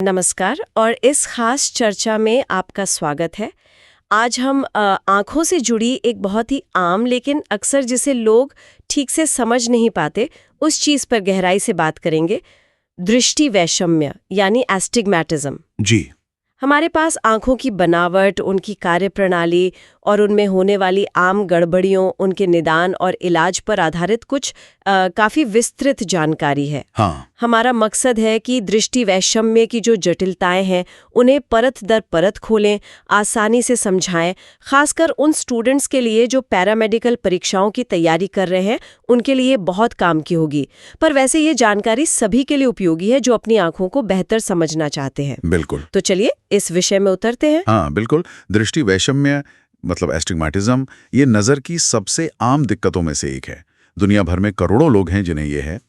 नमस्कार और इस खास चर्चा में आपका स्वागत है। आज हम आँखों से जुड़ी एक बहुत ही आम लेकिन अक्सर जिसे लोग ठीक से समझ नहीं पाते उस चीज़ पर गहराई से बात करेंगे, दृष्टि वैषम्य यानी एस्टिग्मैटिज्म। जी। हमारे पास आँखों की बनावट, उनकी कार्यप्रणाली और उनमें होने वाली आम गड़बड़ियों, उनके निदान और इलाज पर आधारित कुछ काफ़ी विस्तृत जानकारी है। हाँ। हमारा मकसद है कि दृष्टि वैषम्य की जो जटिलताएं हैं उन्हें परत दर परत खोलें, आसानी से समझाएं, खासकर उन स्टूडेंट्स के लिए जो पैरामेडिकल परीक्षाओं की तैयारी कर रहे हैं, उनके लिए बहुत काम की होगी। पर वैसे ये जानकारी सभी के लिए उपयोगी है जो अपनी आंखों को बेहतर समझना चाहते हैं। बिल्कुल। तो चलिए इस विषय में उतरते हैं। हाँ बिल्कुल। दृष्टि वैषम्य मतलब एस्टिग्मैटिज्म ये नज़र की सबसे आम दिक्कतों में से एक है। दुनिया भर में करोड़ों लोग हैं जिन्हें ये है।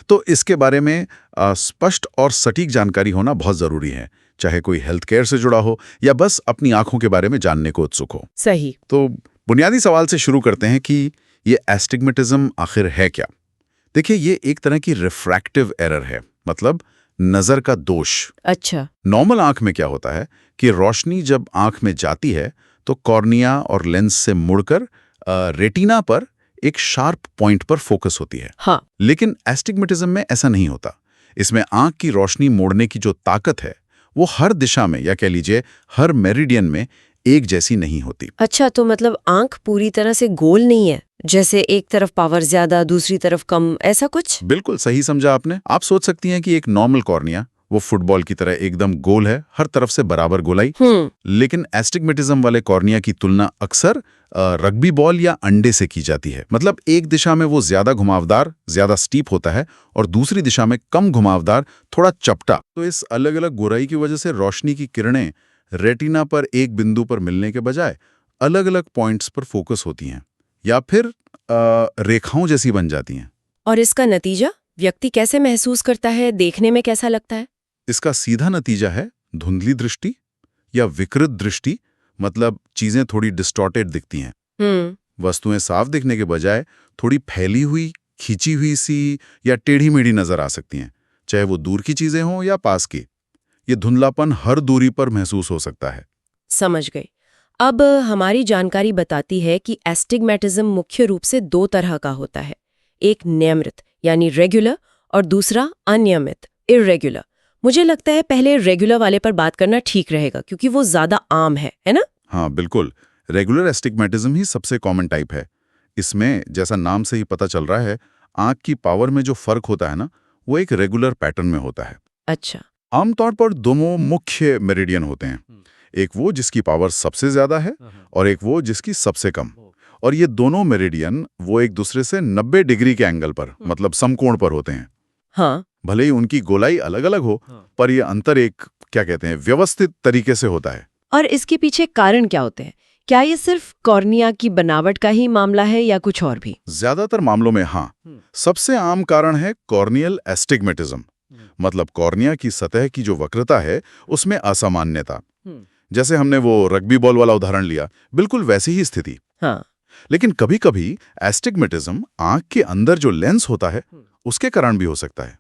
तो इसके बारे में स्पष्ट और सटीक जानकारी होना बहुत ज़रूरी है, चाहे कोई हेल्थ केयर से जुड़ा हो या बस अपनी आंखों के बारे में जानने को उत्सुक हो। सही। तो बुनियादी सवाल से शुरू करते हैं कि ये एस्टिग्मेटिज्म आखिर है क्या। देखिए, ये एक तरह की रिफ्रैक्टिव एरर है, मतलब नज़र का दोष। अच्छा। नॉर्मल आंख में क्या होता है कि रोशनी जब आंख में जाती है तो कॉर्निया और लेंस से मुड़कर रेटिना पर एक शार्प पॉइंट पर फोकस होती है। हाँ। लेकिन एस्टिग्मेटिज्म में ऐसा नहीं होता। इसमें आंख की रोशनी मोड़ने की जो ताकत है वो हर दिशा में या कह लीजिए हर मेरिडियन में एक जैसी नहीं होती। अच्छा, तो मतलब आंख पूरी तरह से गोल नहीं है, जैसे एक तरफ पावर ज्यादा दूसरी तरफ कम, ऐसा कुछ? बिल्कुल सही समझा आपने। आप सोच सकती हैं कि एक नॉर्मल कॉर्निया वो फुटबॉल की तरह एकदम गोल है, हर तरफ से बराबर गोलाई। लेकिन एस्टिग्मेटिज्म वाले कॉर्निया की तुलना अक्सर रग्बी बॉल या अंडे से की जाती है। मतलब एक दिशा में वो ज्यादा घुमावदार, ज्यादा स्टीप होता है और दूसरी दिशा में कम घुमावदार, थोड़ा चपटा। तो इस अलग अलग गोराई की वजह से रोशनी की किरणें रेटिना पर एक बिंदु पर मिलने के बजाय अलग अलग पॉइंट्स पर फोकस होती हैं या फिर रेखाओं जैसी बन जाती हैं। और इसका नतीजा व्यक्ति कैसे महसूस करता है, देखने में कैसा लगता है? इसका सीधा नतीजा है धुंधली दृष्टि या विकृत दृष्टि, मतलब चीजें थोड़ी डिस्टॉर्टेड दिखती हैं। वस्तुएं साफ दिखने के बजाय थोड़ी फैली हुई, खींची हुई सी या टेढ़ी मेढ़ी नजर आ सकती हैं, चाहे वो दूर की चीजें हों या पास की। ये धुंधलापन हर दूरी पर महसूस हो सकता है। समझ गई। अब हमारी जानकारी बताती है कि एस्टिग्मैटिज्म मुख्य रूप से दो तरह का होता है, एक नियमित यानी रेगुलर और दूसरा अनियमित इर्रेगुलर। मुझे लगता है पहले रेगुलर वाले पर बात करना ठीक रहेगा क्योंकि वो ज्यादा आम है ना? हाँ बिल्कुल। रेगुलर एस्टिग्मैटिज्म ही सबसे कॉमन टाइप है। इसमें जैसा नाम से ही पता चल रहा है, आंख की पावर में जो फर्क होता है ना, वो एक रेगुलर पैटर्न में होता है। अच्छा। आमतौर पर दो मुख्य मेरिडियन होते हैं, एक वो जिसकी पावर सबसे ज्यादा है और एक वो जिसकी सबसे कम। और ये दोनों मेरिडियन वो एक दूसरे से 90 डिग्री के एंगल पर, मतलब समकोण पर होते हैं। हाँ। भले ही उनकी गोलाई अलग अलग हो, पर ये अंतर एक क्या कहते हैं व्यवस्थित तरीके से होता है। और इसके पीछे कारण क्या होते हैं? क्या ये सिर्फ कॉर्निया की बनावट का ही मामला है या कुछ और भी? ज्यादातर मामलों में हाँ। सबसे आम कारण है कॉर्नियल एस्टिग्मेटिज्म, मतलब कॉर्निया की सतह की जो वक्रता है उसमें असामान्यता। जैसे हमने वो रग्बी बॉल वाला उदाहरण लिया, बिल्कुल वैसी ही स्थिति। हाँ। लेकिन कभी कभी एस्टिग्मेटिज्म आंख के अंदर जो लेंस होता है उसके कारण भी हो सकता है।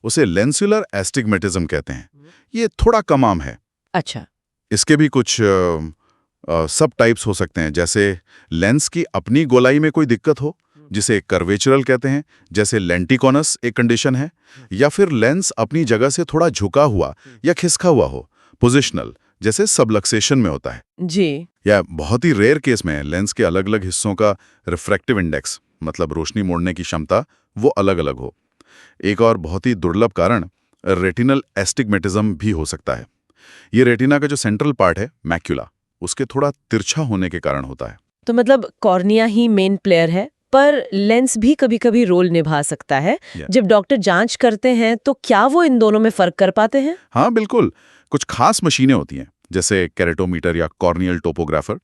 उसे लेंसुलर एस्टिग्मेटिज्म कहते हैं। ये थोड़ा कम आम है। अच्छा। इसके भी कुछ सब टाइप्स हो सकते हैं, जैसे लेंस की अपनी गोलाई में कोई दिक्कत हो जिसे कर्वेचरल कहते हैं, जैसे लेंटिकोनस एक कंडीशन है, या फिर लेंस अपनी जगह से थोड़ा झुका हुआ या खिसका हुआ हो, पोजिशनल, जैसे सबलक्सेशन में होता है जी। या बहुत ही रेयर केस में लेंस के अलग अलग हिस्सों का रिफ्रैक्टिव इंडेक्स, मतलब रोशनी मोड़ने की क्षमता, वो अलग अलग हो। एक और बहुत ही दुर्लभ कारण रेटिनल एस्टिग्मेटिज्म भी हो सकता है। ये रेटिना का जो सेंट्रल पार्ट है मैक्युला, उसके थोड़ा तिरछा होने के कारण होता है। तो मतलब कॉर्निया ही मेन प्लेयर है, पर लेंस भी कभी-कभी रोल निभा सकता है। जब डॉक्टर जांच करते हैं तो क्या वो इन दोनों में फर्क कर पाते हैं? हाँ बिल्कुल। कुछ खास मशीनें होती हैं, जैसे कैरेटोमीटर या कॉर्नियल टोपोग्राफर,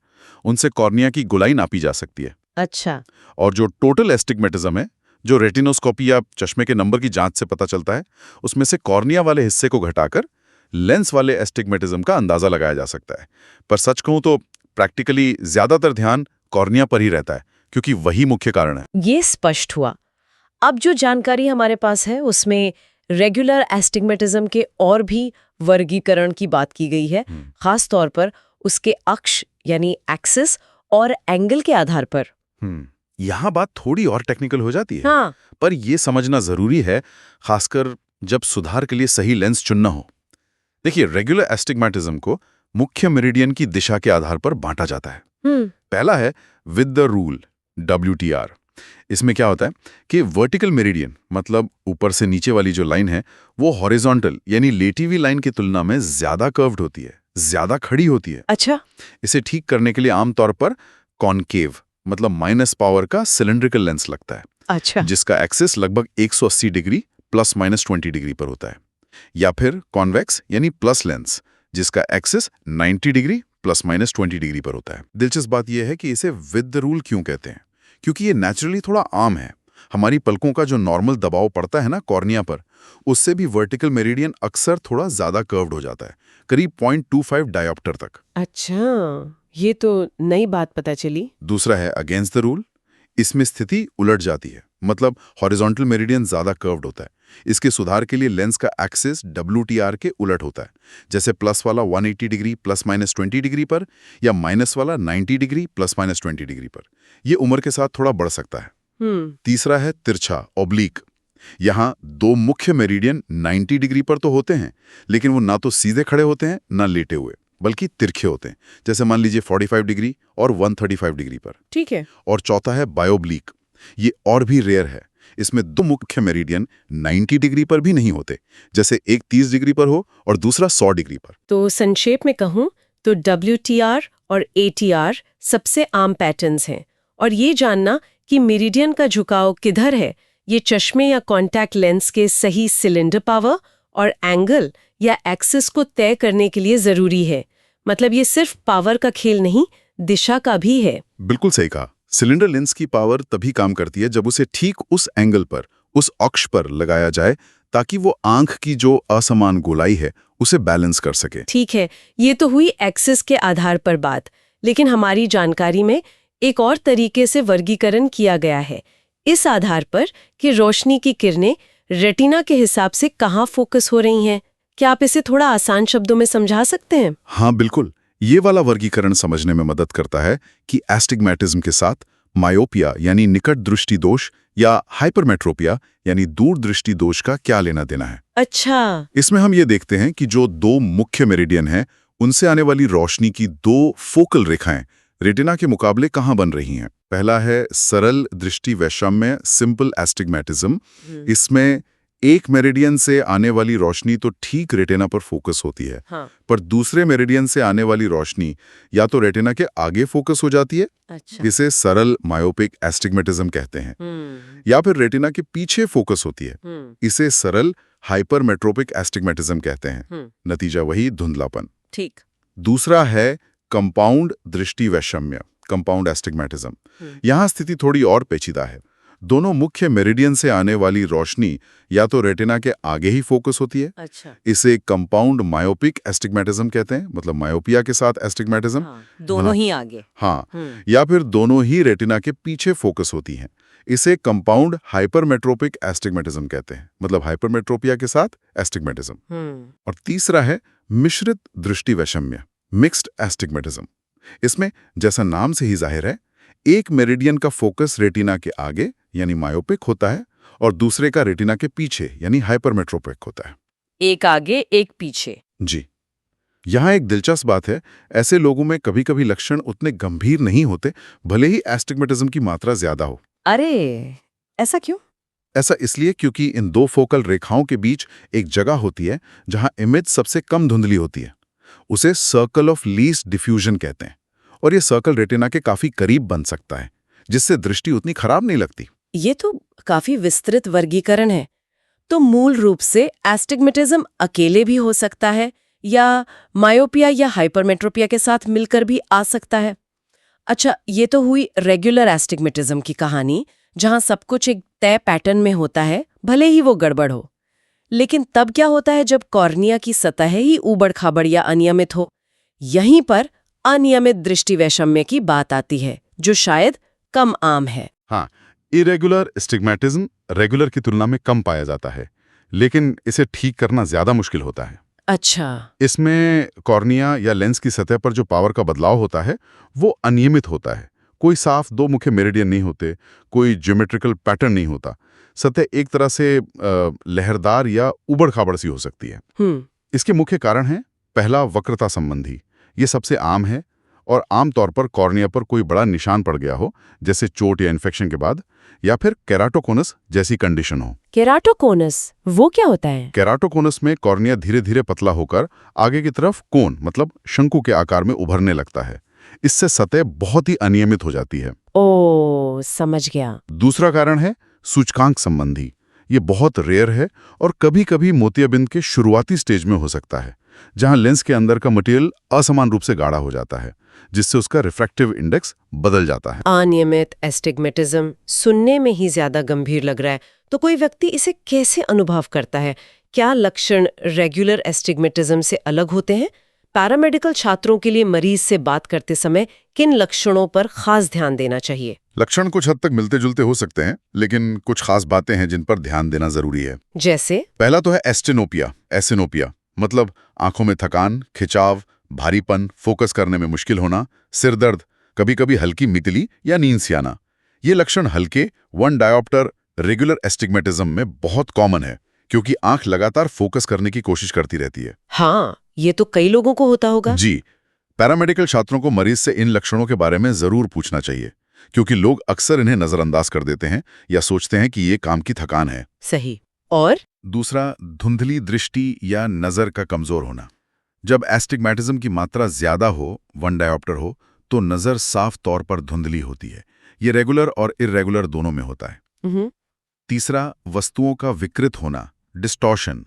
उनसे कॉर्निया की गोलाई नापी जा सकती है। अच्छा। और जो टोटल एस्टिग्मेटिज्म है, जो रेटिनोस्कोपी या चश्मे के नंबर की जांच से पता चलता है, उसमें से कॉर्निया वाले हिस्से को घटाकर लेंस वाले एस्टिग्मेटिज्म का अंदाजा लगाया जा सकता है। पर सच कहूं तो प्रैक्टिकली ज्यादातर ध्यान कॉर्निया पर ही रहता है, क्योंकि वही मुख्य कारण है। ये स्पष्ट हुआ। अब जो जानकारी हमारे पास है उसमें रेगुलर एस्टिग्मेटिज्म के और भी वर्गीकरण की बात की गई है, खास तौर पर उसके अक्ष यानी एक्सिस और एंगल के आधार पर। यहाँ बात थोड़ी और टेक्निकल हो जाती है। हाँ। पर यह समझना जरूरी है, खासकर जब सुधार के लिए सही लेंस चुनना हो। देखिए, रेगुलर एस्टिग्मेटिज्म को मुख्य मेरिडियन की दिशा के आधार पर बांटा जाता है। पहला है विद द रूल, WTR। इसमें क्या होता है कि वर्टिकल मेरिडियन, मतलब ऊपर से नीचे वाली जो लाइन है, वो हॉरिजॉन्टल यानी लेटी हुई लाइन की तुलना में ज्यादा कर्व्ड होती है, ज्यादा खड़ी होती है। अच्छा। इसे ठीक करने के लिए आमतौर पर कॉनकेव मतलब माइनस पावर का सिलेंड्रिकल लेंस लगता है। अच्छा। जिसका एक्सिस लगभग 180 डिग्री +-20 डिग्री पर होता है। या फिर कॉन्वेक्स यानी प्लस लेंस, जिसका एक्सिस 90 डिग्री +-20 डिग्री पर होता है। दिलचस्प बात यह है कि इसे विद द रूल क्यों कहते हैं, क्योंकि ये नेचुरली थोड़ा आम है। हमारी पलकों का जो नॉर्मल दबाव पड़ता है ना कॉर्निया पर, उससे भी वर्टिकल मेरिडियन अक्सर थोड़ा ज्यादा कर्व्ड हो जाता है, करीब 0.25 डायोप्टर तक। अच्छा, ये तो नई बात पता चली। दूसरा है अगेंस्ट द रूल। इसमें स्थिति उलट जाती है, मतलब हॉरिजॉन्टल मेरिडियन ज्यादा कर्व्ड होता है। इसके सुधार के लिए लेंस का एक्सिस WTR के उलट होता है, जैसे प्लस वाला 180 डिग्री +-20 डिग्री पर, या माइनस वाला 90 डिग्री +-20 डिग्री पर। यह उम्र के साथ थोड़ा बढ़ सकता है। तीसरा है तिरछा, ऑब्लिक। यहाँ दो मुख्य मेरिडियन 90 डिग्री पर तो होते हैं, लेकिन वो ना तो सीधे खड़े होते हैं ना लेटे हुए, बल्कि तिरछे होते हैं, जैसे मान लीजिए 45 डिग्री और 135 डिग्री पर। ठीक है। और चौथा है बायोब्लिक। ये और भी रेयर है। इसमें दो मुख्य मेरिडियन 90 डिग्री पर भी नहीं होते, जैसे एक 30 डिग्री पर हो और दूसरा 100 डिग्री पर। तो संक्षेप में कहूं तो WTR और ATR सबसे आम पैटर्न्स हैं, और ये जानना कि मेरिडियन का झुकाव किधर है, ये चश्मे या कॉन्टैक्ट लेंस के सही सिलेंडर पावर और एंगल या एक्सिस को तय करने के लिए जरूरी है। मतलब ये सिर्फ पावर का खेल नहीं, दिशा का भी है। बिल्कुल सही कहा। सिलेंडर लेंस की पावर तभी काम करती है जब उसे ठीक उस एंगल पर, उस अक्ष पर लगाया जाए, ताकि वो आंख की जो असमान गोलाई है उसे बैलेंस कर सके। ठीक है, ये तो हुई एक्सिस के आधार पर बात, लेकिन हमारी जानकारी में एक और तरीके से वर्गीकरण किया गया है, इस आधार पर कि रोशनी की किरणें रेटिना के हिसाब से कहाँ फोकस हो रही हैं। क्या आप इसे थोड़ा आसान शब्दों में समझा सकते हैं? हाँ बिल्कुल। ये वाला वर्गीकरण समझने में मदद करता है कि एस्टिग्मेटिज्म के साथ मायोपिया यानी निकट दृष्टि दोष या हाइपरमेट्रोपिया यानी दूर दृष्टि दोष का क्या लेना देना है। अच्छा। इसमें हम ये देखते हैं कि जो दो मुख्य मेरिडियन हैं, उनसे आने वाली रोशनी की दो फोकल रेखाएं रेटिना के मुकाबले कहाँ बन रही हैं। पहला है सरल दृष्टि वैषम्य, सिंपल एस्टिग्मेटिज्म। इसमें एक मेरिडियन से आने वाली रोशनी तो ठीक रेटिना पर फोकस होती है। हाँ। पर दूसरे मेरिडियन से आने वाली रोशनी या तो रेटिना के आगे फोकस हो जाती है, अच्छा। इसे सरल मायोपिक एस्टिग्मेटिज्म कहते हैं, या फिर रेटिना के पीछे फोकस होती है, इसे सरल हाइपरमेट्रोपिक एस्टिग्मेटिज्म कहते हैं। नतीजा वही, धुंधलापन। ठीक। दूसरा है कंपाउंड दृष्टि वैषम्य, कंपाउंड एस्टिग्मेटिज्म। यहाँ स्थिति थोड़ी और पेचीदा है। दोनों मुख्य मेरिडियन से आने वाली रोशनी या तो रेटिना के आगे ही फोकस होती है, अच्छा। इसे कंपाउंड मायोपिक एस्टिग्मेटिज्म कहते हैं, मतलब मायोपिया के साथ एस्टिग्मेटिज्म। हाँ, दोनों ही आगे। हाँ, या फिर दोनों ही रेटिना के पीछे फोकस होती हैं, इसे कंपाउंड हाइपरमेट्रोपिक एस्टिग्मेटिज्म कहते हैं, मतलब हाइपरमेट्रोपिया के साथ एस्टिग्मेटिज्म। और तीसरा है मिश्रित दृष्टि वैषम्य, मिक्स्ड एस्टिग्मेटिज्म। इसमें जैसा नाम से ही जाहिर है, एक मेरिडियन का फोकस रेटिना के आगे यानी मायोपिक होता है और दूसरे का रेटिना के पीछे यानी हाइपरमेट्रोपिक होता है। एक आगे एक पीछे। जी। यहाँ एक दिलचस्प बात है, ऐसे लोगों में कभी कभी लक्षण उतने गंभीर नहीं होते, भले ही एस्टिग्मेटिज्म की मात्रा ज्यादा हो। अरे, ऐसा क्यों? ऐसा इसलिए क्योंकि इन दो फोकल रेखाओं के बीच एक जगह होती है जहां इमेज सबसे कम धुंधली होती है। उसे सर्कल ऑफ लीस्ट डिफ्यूजन कहते हैं, और ये सर्कल रेटिना के काफी करीब बन सकता है, जिससे दृष्टि उतनी खराब नहीं लगती। ये तो काफी विस्तृत वर्गीकरण है। तो मूल रूप से एस्टिग्मेटिज्म अकेले भी हो सकता है या मायोपिया या हाइपरमेट्रोपिया के साथ मिलकर भी आ सकता है। अच्छा, ये तो हुई रेगुलर एस्टिग्मेटिज्म की कहानी, जहां सब कुछ एक तय पैटर्न में होता है, भले ही वो गड़बड़ हो। लेकिन तब क्या होता है जब कॉर्निया की सतह ही ऊबड़-खाबड़ या अनियमित हो? यहीं पर अनियमित दृष्टि वैषम्य की बात आती है, जो शायद कम आम है। हाँ, इरेगुलर एस्टिग्मेटिज्म रेगुलर की तुलना में कम पाया जाता है, लेकिन इसे ठीक करना ज्यादा मुश्किल होता है। अच्छा। इसमें कॉर्निया या लेंस की सतह पर जो पावर का बदलाव होता है वो अनियमित होता है। कोई साफ दो मुखे मेरिडियन नहीं होते, कोई ज्योमेट्रिकल पैटर्न नहीं होता। सतह एक तरह से लहरदार या उबड़-खाबड़ सी हो सकती है। इसके मुख्य कारण हैं, पहला वक्रता संबंधी, ये सबसे आम है और आमतौर पर कॉर्निया पर कोई बड़ा निशान पड़ गया हो, जैसे चोट या इन्फेक्शन के बाद, या फिर केराटोकोनस जैसी कंडीशन हो। केराटोकोनस वो क्या होता है? केराटोकोनस में कॉर्निया धीरे धीरे पतला होकर आगे की तरफ कोन मतलब शंकु के आकार में उभरने लगता है। इससे सतह बहुत ही अनियमित हो जाती है। ओ, समझ गया। दूसरा कारण है सूचकांक संबंधी। ये बहुत रेयर है और कभी-कभी मोतियाबिंद के शुरुआती स्टेज में हो सकता है, जहां लेंस के अंदर का मटेरियल असमान रूप से गाढ़ा हो जाता है, जिससे उसका रिफ्रैक्टिव इंडेक्स बदल जाता है। अनियमित एस्टिग्मेटिज्म सुनने में ही ज्यादा गंभीर लग रहा है, तो कोई व्यक्ति इसे कैसे अनुभव करता है? क्या लक्षण रेगुलर एस्टिग्मेटिज्म से अलग होते हैं? पैरामेडिकल छात्रों के लिए मरीज से बात करते समय किन लक्षणों पर खास ध्यान देना चाहिए? लक्षण कुछ हद तक मिलते जुलते हो सकते हैं, लेकिन कुछ खास बातें हैं जिन पर ध्यान देना जरूरी है। जैसे? पहला तो है एसिनोपिया, मतलब आंखों में थकान, खिंचाव, भारीपन, फोकस करने में मुश्किल होना, सिर दर्द, कभी-कभी हल्की मितली या नींद से आना। ये लक्षण हल्के 1 डायोप्टर रेगुलर एस्टिग्मेटिज्म में बहुत कॉमन है, क्योंकि आंख लगातार फोकस करने की कोशिश करती रहती है। हाँ, ये तो कई लोगों को होता होगा। जी, पैरामेडिकल छात्रों को मरीज से इन लक्षणों के बारे में जरूर पूछना चाहिए, क्योंकि लोग अक्सर इन्हें नजरअंदाज कर देते हैं या सोचते हैं कि ये काम की थकान है। सही। और दूसरा, धुंधली दृष्टि या नजर का कमजोर होना। जब एस्टिग्मेटिज्म की मात्रा ज्यादा हो, 1 डायोप्टर हो, तो नजर साफ तौर पर धुंधली होती है। ये रेगुलर और इर्रेगुलर दोनों में होता है। तीसरा, वस्तुओं का विकृत होना, डिस्टॉर्शन।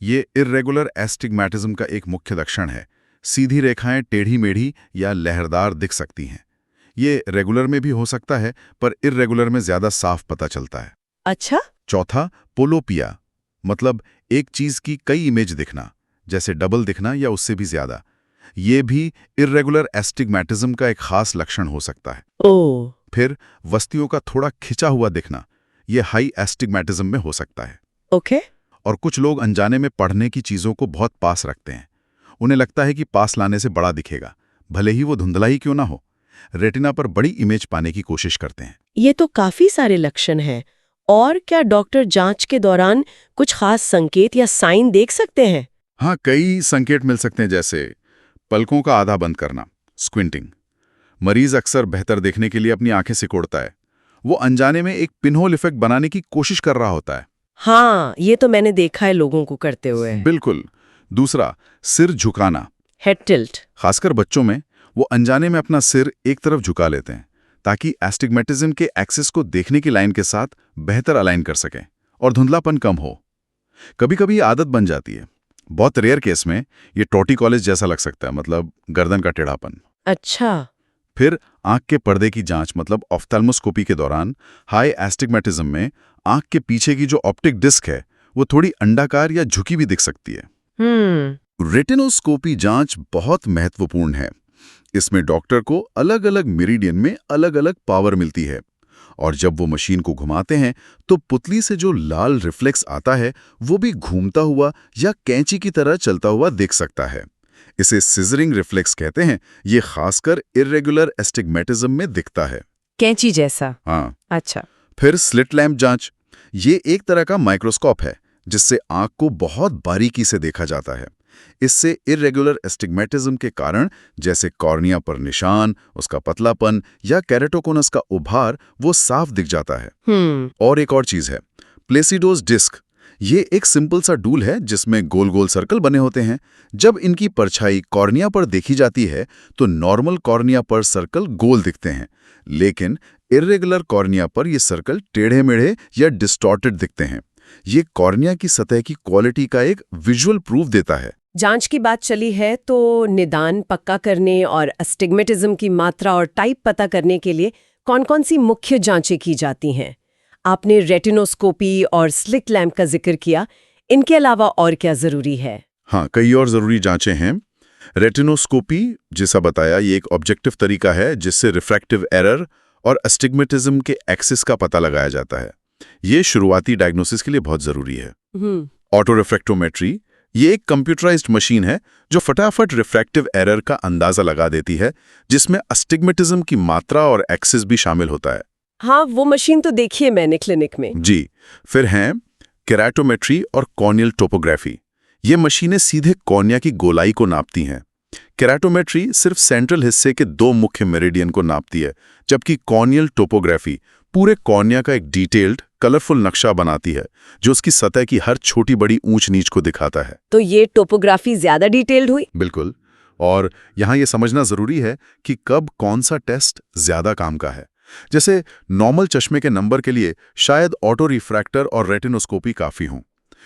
ये इर्रेगुलर एस्टिग्मेटिज्म का एक मुख्य लक्षण है। सीधी रेखाएं टेढ़ी मेढ़ी या लहरदार दिख सकती हैं। ये रेगुलर में भी हो सकता है, पर इर्रेगुलर में ज्यादा साफ पता चलता है। अच्छा। चौथा, पोलोपिया, मतलब एक चीज की कई इमेज दिखना, जैसे डबल दिखना या उससे भी ज्यादा। ये भी इर्रेगुलर एस्टिग्मेटिज्म का एक खास लक्षण हो सकता है। ओह। फिर वस्तुओं का थोड़ा खिंचा हुआ दिखना, ये हाई एस्टिग्मेटिज्म में हो सकता है। ओके। और कुछ लोग अनजाने में पढ़ने की चीजों को बहुत पास रखते हैं। उन्हें लगता है कि पास लाने से बड़ा दिखेगा, भले ही वो धुंधला ही क्यों ना हो। रेटिना पर बड़ी इमेज पाने की कोशिश करते हैं। ये तो काफी सारे लक्षण हैं। और क्या डॉक्टर जांच के दौरान कुछ खास संकेत या साइन देख सकते हैं? हाँ, कई संकेत मिल सकते हैं, जैसे पलकों का आधा बंद करना, स्क्विंटिंग। मरीज अक्सर बेहतर देखने के लिए अपनी आंखें सिकोड़ता है। वो अनजाने में एक पिनहोल इफेक्ट बनाने की कोशिश कर रहा होता है। हाँ, ये तो मैंने देखा है लोगों को करते हुए। बिल्कुल। दूसरा, सिर झुकाना, हेड टिल्ट। खासकर बच्चों में वो अनजाने में अपना सिर एक तरफ झुका लेते हैं, ताकि एस्टिग्मेटिज्म के एक्सिस को देखने की लाइन के साथ बेहतर अलाइन कर सकें और धुंधलापन कम हो। कभी-कभी आदत बन जाती है। बहुत रेयर केस में ये टॉर्टिकोलिस जैसा लग सकता है, मतलब गर्दन का टेढ़ापन। अच्छा। फिर आंख के पर्दे की जांच, मतलब ऑफ्थेल्मोस्कोपी के दौरान हाई एस्टिग्मेटिज्म में आंख के पीछे की जो ऑप्टिक डिस्क है वो थोड़ी अंडाकार या झुकी भी दिख सकती है। रेटिनोस्कोपी जांच बहुत महत्वपूर्ण है। इसमें डॉक्टर को अलग-अलग मेरिडियन में अलग-अलग पावर मिलती है, और जब वो मशीन को घुमाते हैं तो पुतली से जो लाल रिफ्लेक्स आता है वो भी घूमता हुआ या कैंची की तरह चलता हुआ दिख सकता है। इसे सिजरिंग रिफ्लेक्स कहते हैं। ये खासकर इर्रेगुलर एस्टिग्मेटिज्म में दिखता है। कैंची जैसा? हाँ। अच्छा। फिर स्लिट लैम्प जांच। ये एक तरह का माइक्रोस्कोप है जिससे आंख को बहुत बारीकी से देखा जाता है। इससे इर्रेगुलर एस्टिग्मेटिज्म के कारण, जैसे कॉर्निया पर निशान, उसका पतलापन या केराटोकोनस का उभार, वो साफ दिख जाता है। और एक और चीज है, प्लेसिडोज डिस्क। ये एक सिंपल सा डूल है जिसमें गोल गोल सर्कल बने होते हैं। जब इनकी परछाई कॉर्निया पर देखी जाती है तो नॉर्मल कॉर्निया पर सर्कल गोल दिखते हैं, लेकिन इर्रेगुलर कॉर्निया पर ये सर्कल टेढ़े मेढ़े या डिस्टॉर्टेड दिखते हैं। ये कॉर्निया की सतह की क्वालिटी का एक विजुअल प्रूफ देता है। जांच की बात चली है तो निदान पक्का करने और एस्टिग्मेटिज्म की मात्रा और टाइप पता करने के लिए कौन-कौन सी मुख्य जांचें की जाती हैं? आपने रेटिनोस्कोपी और स्लिट लैम्प का जिक्र किया, इनके अलावा और क्या जरूरी है? हाँ, कई और जरूरी जांचें हैं। रेटिनोस्कोपी, जैसा बताया, ये एक ऑब्जेक्टिव तरीका है जिससे रिफ्रैक्टिव एरर और एस्टिग्मेटिज्म के एक्सिस का पता लगाया जाता है। ये शुरुआती डायग्नोसिस के लिए बहुत जरूरी है। ऑटो रिफ्रैक्टोमेट्री, ये एक कंप्यूटराइज्ड मशीन है जो फटाफट रिफ्रैक्टिव एरर का अंदाजा लगा देती है, जिसमें अस्टिग्मेटिज्म की मात्रा और एक्सिस भी शामिल होता है। हाँ, वो मशीन तो देखी है मैंने क्लिनिक में। जी। फिर हैं केराटोमेट्री और कॉर्नियल टोपोग्राफी। ये मशीनें सीधे कॉर्निया की गोलाई को नापती हैं। केराटोमेट्री सिर्फ सेंट्रल हिस्से के 2 मुख्य मेरिडियन को नापती है, जबकि कॉर्नियल टोपोग्राफी पूरे कॉर्निया का एक डिटेल्ड कलरफुल नक्शा बनाती है जो उसकी सतह की हर छोटी बड़ी ऊंच नीच को दिखाता है। तो ये टोपोग्राफी ज्यादा डिटेल्ड हुई? बिल्कुल। और यहाँ ये समझना जरूरी है कि कब कौन सा टेस्ट ज्यादा काम का है। जैसे नॉर्मल चश्मे के नंबर के लिए शायद ऑटो रिफ्रैक्टर और रेटिनोस्कोपी काफी हों,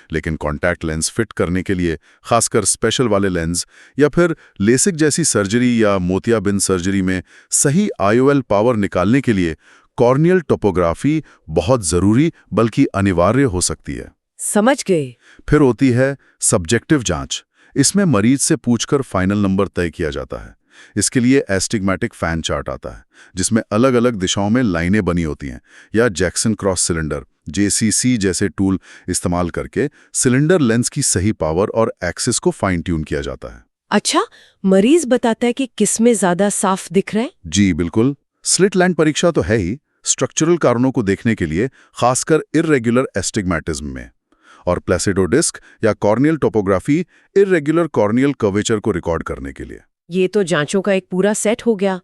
लेकिन कॉन्टैक्ट लेंस फिट करने के लिए, खासकर स्पेशल वाले लेंस या फिर लेसिक जैसी सर्जरी या मोतियाबिंद सर्जरी में सही IOL पावर निकालने के लिए कॉर्नियल टोपोग्राफी बहुत जरूरी बल्कि अनिवार्य हो सकती है। समझ गए। फिर होती है सब्जेक्टिव जांच। इसमें मरीज से पूछकर फाइनल नंबर तय किया जाता है। इसके लिए एस्टिग्मेटिक फैन चार्ट आता है, जिसमें अलग अलग दिशाओं में लाइनें बनी होती हैं, या जैक्सन क्रॉस सिलेंडर JCC जैसे टूल इस्तेमाल करके सिलेंडर लेंस की सही पावर और एक्सिस को फाइन ट्यून किया जाता है। अच्छा, मरीज बताता है कि किस में ज्यादा साफ दिख रहा है? जी बिल्कुल। स्लिट लैंड परीक्षा तो है ही स्ट्रक्चरल कारणों को देखने के लिए, खासकर इर्रेगुलर एस्टिग्मेटिज्म में, और प्लेसिडो डिस्क या corneal topography irregular corneal curvature को रिकॉर्ड करने के लिए। ये तो जांचों का एक पूरा सेट हो गया।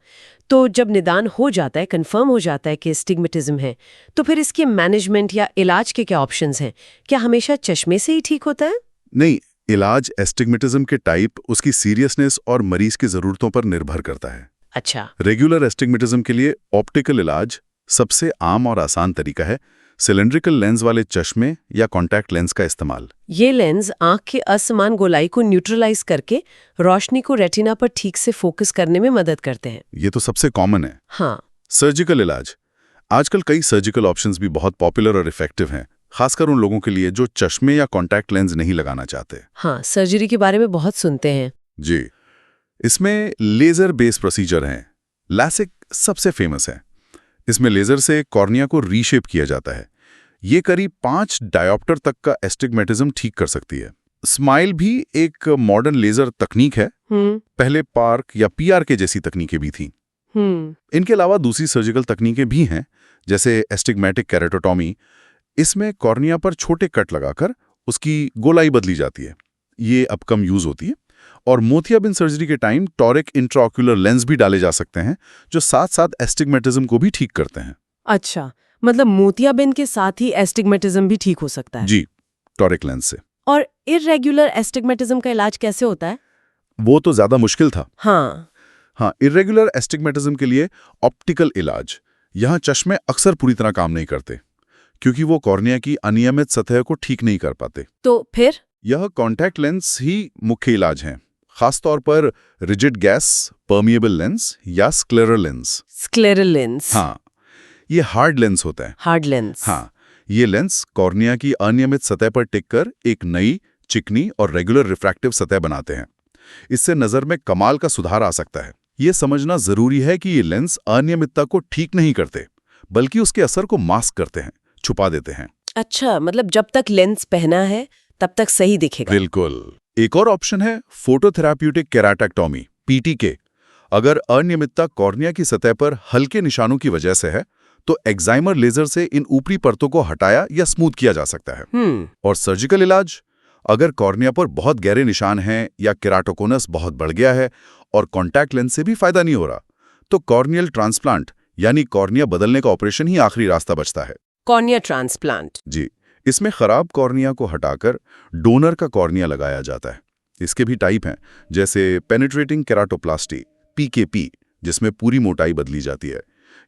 तो जब निदान हो जाता है, कंफर्म हो जाता है कि एस्टिग्मेटिज्म है, तो फिर इसके मैनेजमेंट या इलाज के क्या ऑप्शंस हैं? क्या हमेशा चश्मे से ही ठीक होता है? नहीं, इलाज एस्टिग्मेटिज्म के टाइप, उसकी सीरियसनेस और मरीज की जरूरतों पर निर्भर करता है। अच्छा। रेगुलर एस्टिग्मेटिज्म के लिए ऑप्टिकल इलाज सबसे आम और आसान तरीका है सिलेंड्रिकल लेंस वाले चश्मे या कॉन्टैक्ट लेंस का इस्तेमाल। ये लेंस आंख के असमान गोलाई को न्यूट्रलाइज करके रोशनी को रेटिना पर ठीक से फोकस करने में मदद करते हैं। ये तो सबसे कॉमन है। हाँ। सर्जिकल इलाज। आजकल कई सर्जिकल ऑप्शंस भी बहुत पॉपुलर और इफेक्टिव हैं, खासकर उन लोगों के लिए जो चश्मे या कॉन्टैक्ट लेंस नहीं लगाना चाहते। हाँ, सर्जरी के बारे में बहुत सुनते हैं। जी। इसमें लेजर बेस्ड प्रोसीजर हैं। लैसिक सबसे फेमस है। इसमें लेजर से कॉर्निया को रीशेप किया जाता है। ये करीब 5 डायोप्टर तक का एस्टिग्मेटिज्म ठीक कर सकती है। स्माइल भी एक मॉडर्न लेजर तकनीक है। पहले पार्क या PRK जैसी तकनीकें भी थीं। इनके अलावा दूसरी सर्जिकल तकनीकें भी हैं, जैसे एस्टिग्मेटिक केराटोटॉमी। इसमें कॉर्निया पर छोटे कट लगाकर उसकी गोलाई बदली जाती है। ये अब कम यूज होती है। और मोतियाबिंद सर्जरी के टाइम टॉरिक इंट्राओक्यूलर लेंस भी डाले जा सकते हैं, जो साथ साथ एस्टिग्मेटिज्म को भी ठीक करते हैं। अच्छा, मतलब मोतियाबिंद के साथ ही एस्टिग्मेटिज्म भी ठीक हो सकता है? जी, टॉरिक लेंस से। और इर्रेगुलर एस्टिग्मेटिज्म का इलाज कैसे होता है? वो तो ज्यादा मुश्किल था। हाँ, इर्रेगुलर एस्टिग्मेटिज्म के लिए ऑप्टिकल इलाज। यहाँ चश्मे अक्सर पूरी तरह काम नहीं करते, क्योंकि वो कॉर्निया की अनियमित सतह को ठीक नहीं कर पाते। तो फिर यह कॉन्टैक्ट लेंस ही मुख्य इलाज है, खासतौर पर रिजिड गैस परमिएबल लेंस या स्क्लेरल लेंस। Scleral lens? हाँ, ये हार्ड लेंस होता है। Hard lens? हाँ, ये लेंस कॉर्निया की अनियमित सतह पर टिककर एक नई, चिकनी और रेगुलर रिफ्रैक्टिव सतह बनाते हैं। इससे नजर में कमाल का सुधार आ सकता है। ये समझना जरूरी है कि ये लेंस अनियमितता को ठीक नहीं करते, बल्कि उसके असर को मास्क करते हैं, छुपा देते हैं। अच्छा, मतलब जब तक लेंस पहना है तब तक सही दिखेगा। बिल्कुल। एक और ऑप्शन है फोटोथेराप्यूटिक केराटेक्टोमी, PTK। अगर अनियमितता कॉर्निया की सतह पर हल्के निशानों की वजह से है, तो एक्साइमर लेजर से इन ऊपरी परतों को हटाया या स्मूथ किया जा सकता है। और सर्जिकल इलाज, अगर कॉर्निया पर बहुत गहरे निशान हैं या केराटोकोनस बहुत बढ़ गया है और कॉन्टैक्ट लेंस से भी फायदा नहीं हो रहा, तो कॉर्नियल ट्रांसप्लांट यानी कॉर्निया बदलने का ऑपरेशन ही आखिरी रास्ता बचता है। Cornea transplant? जी। इसमें खराब कॉर्निया को हटाकर डोनर का कॉर्निया लगाया जाता है। इसके भी टाइप हैं, जैसे पेनिट्रेटिंग केराटोप्लास्टी PKP, जिसमें पूरी मोटाई बदली जाती है,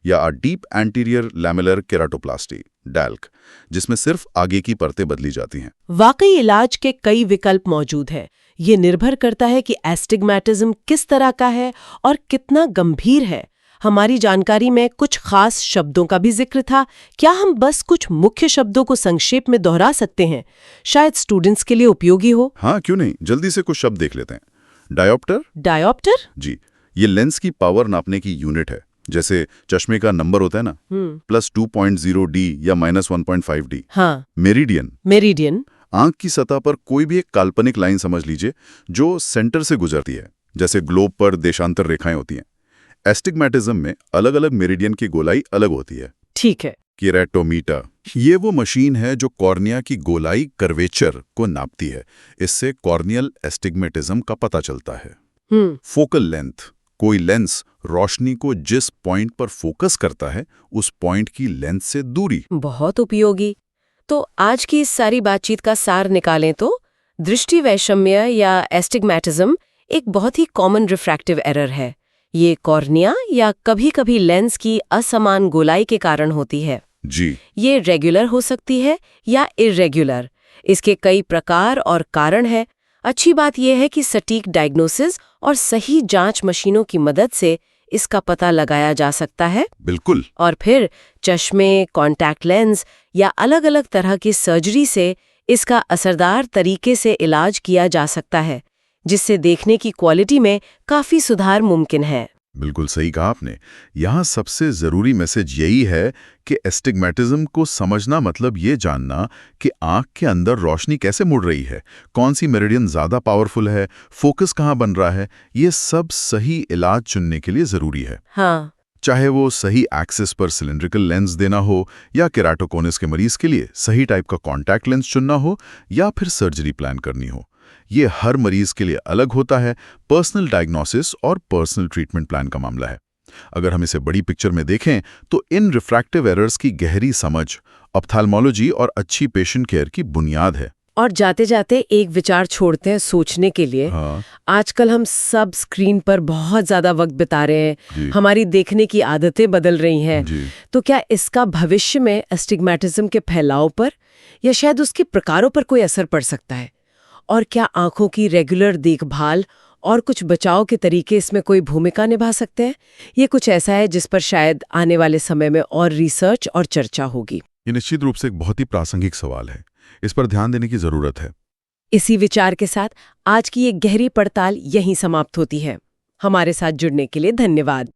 या deep anterior lamellar keratoplasty DALK, जिसमें सिर्फ आगे की परतें बदली जाती हैं। वाकई इलाज के कई विकल्प मौजूद हैं। ये निर्भर करता है कि एस्टिग्मेटिज्म किस तरह का है और कितना गंभीर है। हमारी जानकारी में कुछ खास शब्दों का भी जिक्र था। क्या हम बस कुछ मुख्य शब्दों को संक्षेप में दोहरा सकते हैं? शायद स्टूडेंट्स के लिए उपयोगी हो। हाँ, क्यों नहीं, जल्दी से कुछ शब्द देख लेते हैं। डायोप्टर? डायोप्टर? जी, ये लेंस की पावर नापने की यूनिट है। जैसे चश्मे का नंबर होता है ना, +2.0D या -1.5D। हाँ। मेरिडियन? मेरिडियन? आंख की सतह पर कोई भी एक काल्पनिक लाइन समझ लीजिए जो सेंटर से गुजरती है, जैसे ग्लोब पर देशांतर रेखाएं होती हैं। एस्टिग्मेटिज्म में अलग अलग मेरिडियन की गोलाई अलग होती है। ठीक है। केराटोमीटर ये वो मशीन है जो कॉर्निया की गोलाई कर्वेचर को नापती है। इससे कॉर्नियल एस्टिग्मेटिज्म का पता चलता है। फोकल लेंथ कोई लेंस रोशनी को जिस पॉइंट पर फोकस करता है उस पॉइंट की लेंथ से दूरी। बहुत उपयोगी। तो आज की इस सारी बातचीत का सार निकालें तो दृष्टि वैषम्य या एस्टिग्मेटिज्म एक बहुत ही कॉमन रिफ्रैक्टिव एरर है। ये कॉर्निया या कभी-कभी लेंस की असमान गोलाई के कारण होती है। जी। ये रेगुलर हो सकती है या इर्रेगुलर। इसके कई प्रकार और कारण हैं। अच्छी बात यह है कि सटीक डायग्नोसिस और सही जांच मशीनों की मदद से इसका पता लगाया जा सकता है। बिल्कुल। और फिर चश्मे, कॉन्टैक्ट लेंस या अलग-अलग तरह की सर्जरी से इसका असरदार तरीके से इलाज किया जा सकता है, जिससे देखने की क्वालिटी में काफी सुधार मुमकिन है। बिल्कुल सही कहा आपने। यहाँ सबसे ज़रूरी मैसेज यही है कि एस्टिग्मेटिज्म को समझना मतलब ये जानना कि आँख के अंदर रोशनी कैसे मुड़ रही है, कौन सी मेरिडियन ज़्यादा पावरफुल है, फोकस कहाँ बन रहा है, ये सब सही इलाज चुनने के लिए ज़रूरी है। हाँ। चाहे वो सही एक्सिस पर सिलिंड्रिकल लेंस देना हो या केराटोकोनिस के मरीज के लिए सही टाइप का कॉन्टैक्ट लेंस चुनना हो या फिर सर्जरी प्लान करनी हो, ये हर मरीज के लिए अलग होता है। पर्सनल डायग्नोसिस और पर्सनल ट्रीटमेंट प्लान का मामला है। अगर हम इसे बड़ी पिक्चर में देखें तो इन रिफ्रैक्टिव एरर्स की गहरी समझ ऑप्थेल्मोलॉजी और अच्छी पेशेंट केयर की बुनियाद है। और जाते जाते एक विचार छोड़ते हैं सोचने के लिए। हाँ। आजकल हम सब स्क्रीन पर बहुत ज्यादा वक्त बिता रहे हैं, हमारी देखने की आदतें बदल रही हैं। तो क्या इसका भविष्य में एस्टिग्मेटिज्म के फैलाव पर या शायद उसके प्रकारों पर कोई असर पड़ सकता है? और क्या आंखों की रेगुलर देखभाल और कुछ बचाव के तरीके इसमें कोई भूमिका निभा सकते हैं? ये कुछ ऐसा है जिस पर शायद आने वाले समय में और रिसर्च और चर्चा होगी। ये निश्चित रूप से एक बहुत ही प्रासंगिक सवाल है। इस पर ध्यान देने की जरूरत है। इसी विचार के साथ आज की ये गहरी पड़ताल यहीं समाप्त होती है। हमारे साथ जुड़ने के लिए धन्यवाद।